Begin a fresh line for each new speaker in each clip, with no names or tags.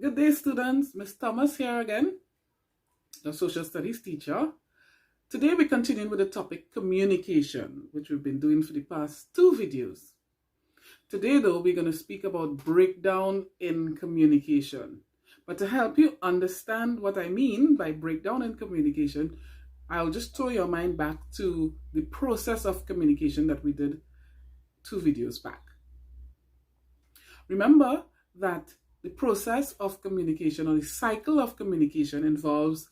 Good day, students. Miss Thomas here again, the social studies teacher. Today we continue with the topic communication, which we've been doing for the past 2 videos. Today, though, we're going to speak about breakdown in communication. But to help you understand what I mean by breakdown in communication, I'll just throw your mind back to the process of communication that we did 2 videos back. Remember that the process of communication or the cycle of communication involves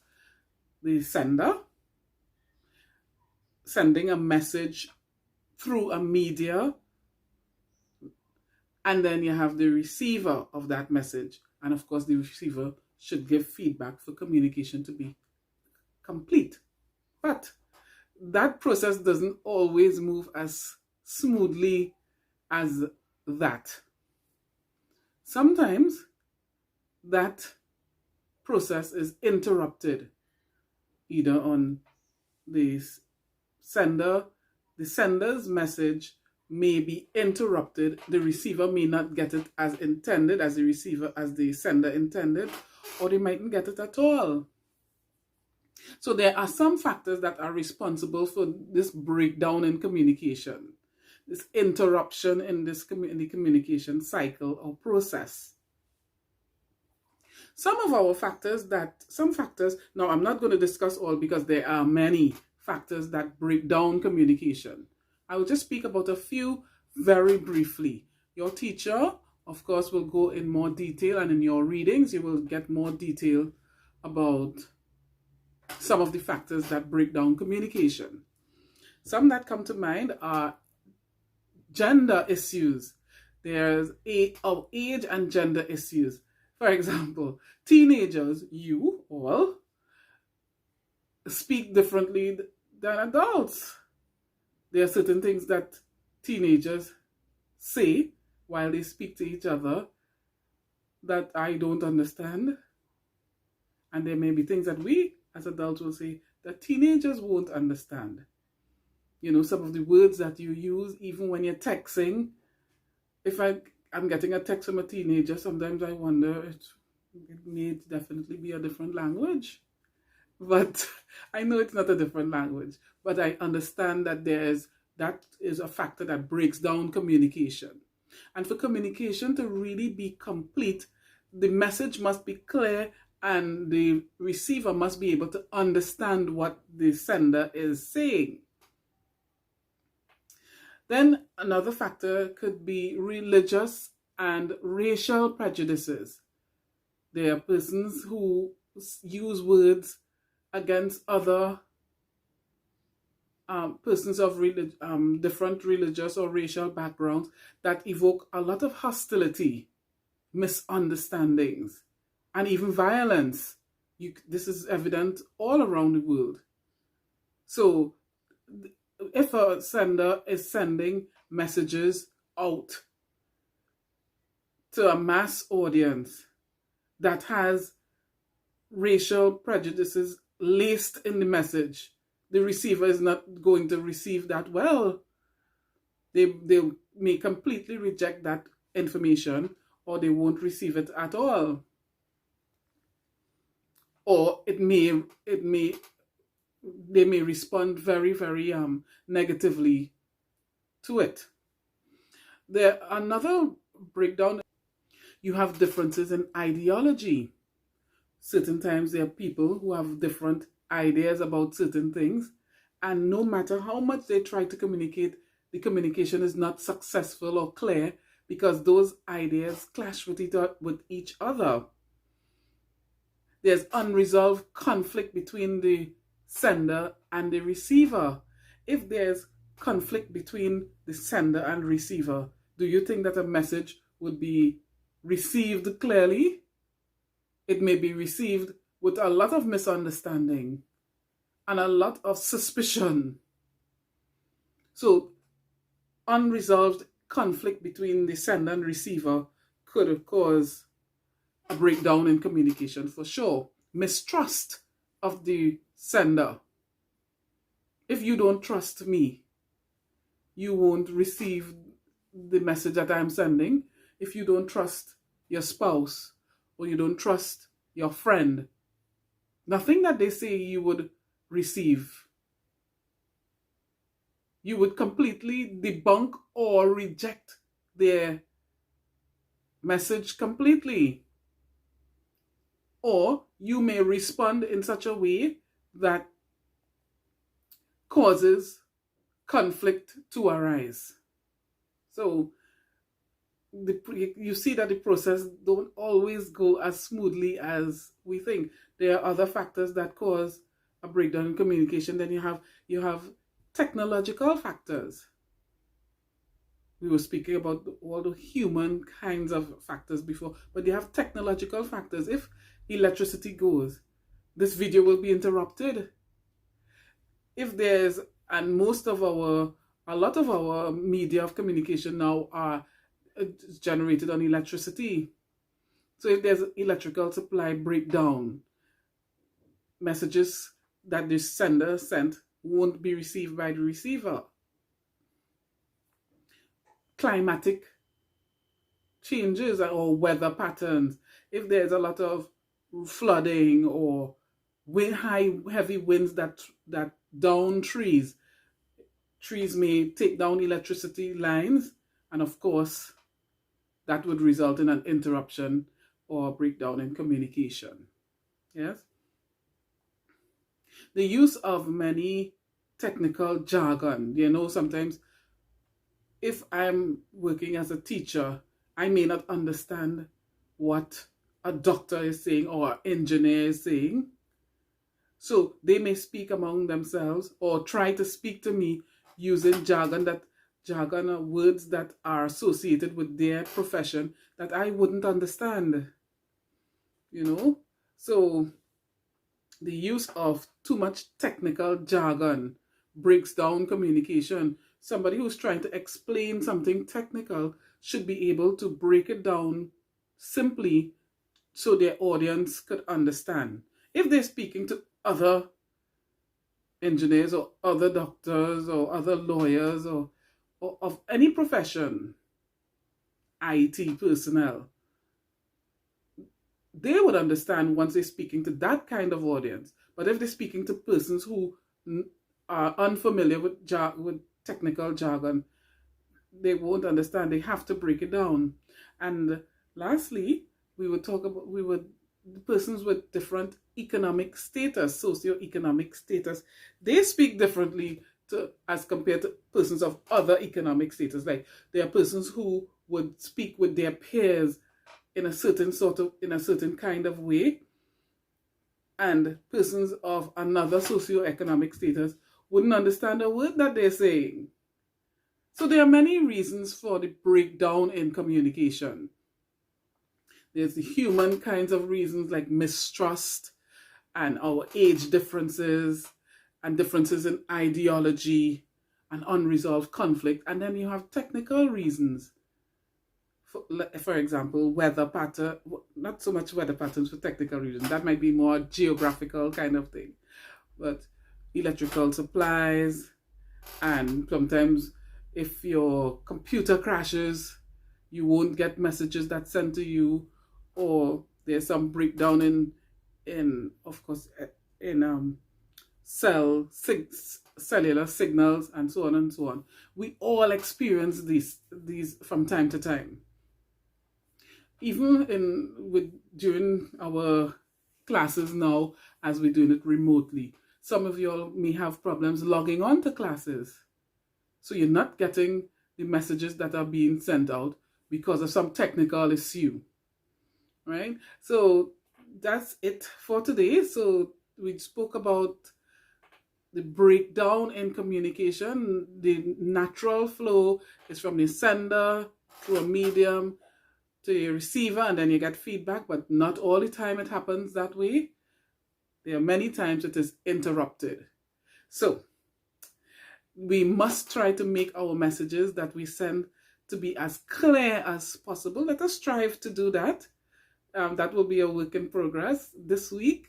the sender sending a message through a media, and then you have the receiver of that message. And of course, the receiver should give feedback for communication to be complete. But that process doesn't always move as smoothly as that. Sometimes that process is interrupted, either on the sender's message may be interrupted. The receiver may not get it as intended, as the sender intended, or they mightn't get it at all. So there are some factors that are responsible for this breakdown in communication, this interruption in the communication cycle or process. Some factors, now I'm not going to discuss all because there are many factors that break down communication. I will just speak about a few very briefly. Your teacher, of course, will go in more detail, and in your readings, you will get more detail about some of the factors that break down communication. Some that come to mind are gender issues. There's of age and gender issues. For example, teenagers, you all, speak differently than adults. There are certain things that teenagers say while they speak to each other that I don't understand. And there may be things that we as adults will say that teenagers won't understand. You know, some of the words that you use, even when you're texting. If I'm getting a text from a teenager, sometimes I wonder, it may definitely be a different language. But I know it's not a different language. But I understand that that is a factor that breaks down communication. And for communication to really be complete, the message must be clear and the receiver must be able to understand what the sender is saying. Then another factor could be religious and racial prejudices. There are persons who use words against other persons of different religious or racial backgrounds that evoke a lot of hostility, misunderstandings, and even violence. This is evident all around the world. So if a sender is sending messages out to a mass audience that has racial prejudices laced in the message, the receiver is not going to receive that well. They may completely reject that information, or they won't receive it at all. Or they may respond very, very negatively to it. Another breakdown, you have differences in ideology. Certain times there are people who have different ideas about certain things, and no matter how much they try to communicate, the communication is not successful or clear because those ideas clash with each other. There's unresolved conflict between the sender and the receiver. If there's conflict between the sender and receiver, do you think that a message would be received clearly? It may be received with a lot of misunderstanding and a lot of suspicion. So unresolved conflict between the sender and receiver could cause a breakdown in communication for sure. Mistrust of the sender. If you don't trust me, you won't receive the message that I'm sending. If you don't trust your spouse or you don't trust your friend, nothing that they say you would receive. You would completely debunk or reject their message completely. Or you may respond in such a way that causes conflict to arise. So you see that the process don't always go as smoothly as we think. There are other factors that cause a breakdown in communication. Then you have technological factors. We were speaking about all the human kinds of factors before, but you have technological factors. If electricity goes, this video will be interrupted. If there's, and a lot of our media of communication now are generated on electricity. So if there's electrical supply breakdown, messages that the sender sent won't be received by the receiver. Climatic changes or weather patterns. If there's a lot of flooding or heavy winds that down trees may take down electricity lines, and of course that would result in an interruption or breakdown in communication. Yes? The use of many technical jargon. Sometimes if I'm working as a teacher, I may not understand what a doctor is saying or an engineer is saying. So they may speak among themselves or try to speak to me using jargon are words that are associated with their profession that I wouldn't understand. So the use of too much technical jargon breaks down communication. Somebody who's trying to explain something technical should be able to break it down simply so their audience could understand. If they're speaking to other engineers or other doctors or other lawyers or of any profession, IT personnel, they would understand once they're speaking to that kind of audience. But if they're speaking to persons who are unfamiliar with technical jargon, they won't understand. They have to break it down. And lastly, we would talk about persons with different economic status, socioeconomic status. They speak differently as compared to persons of other economic status. Like there are persons who would speak with their peers in a certain kind of way, and persons of another socioeconomic status wouldn't understand a word that they're saying. So there are many reasons for the breakdown in communication. There's the human kinds of reasons like mistrust and our age differences and differences in ideology and unresolved conflict. And then you have technical reasons. For example, weather pattern, not so much weather patterns for technical reasons. That might be more geographical kind of thing. But electrical supplies, and sometimes if your computer crashes, you won't get messages that's sent to you, or there's some breakdown in cellular signals, and so on and so on. We all experience these from time to time. Even during our classes now, as we're doing it remotely, some of you all may have problems logging on to classes. So you're not getting the messages that are being sent out because of some technical issue, right? So that's it for today. So we spoke about the breakdown in communication. The natural flow is from the sender through a medium to your receiver, and then you get feedback, but not all the time it happens that way. There are many times it is interrupted. So we must try to make our messages that we send to be as clear as possible. Let us strive to do that. That will be a work in progress this week.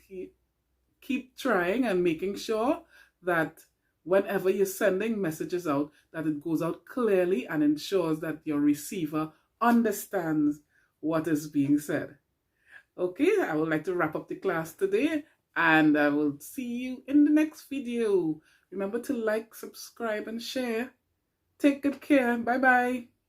Keep trying and making sure that whenever you're sending messages out, that it goes out clearly and ensures that your receiver understands what is being said. Okay, I would like to wrap up the class today, and I will see you in the next video. Remember to like, subscribe, and share. Take good care. Bye bye.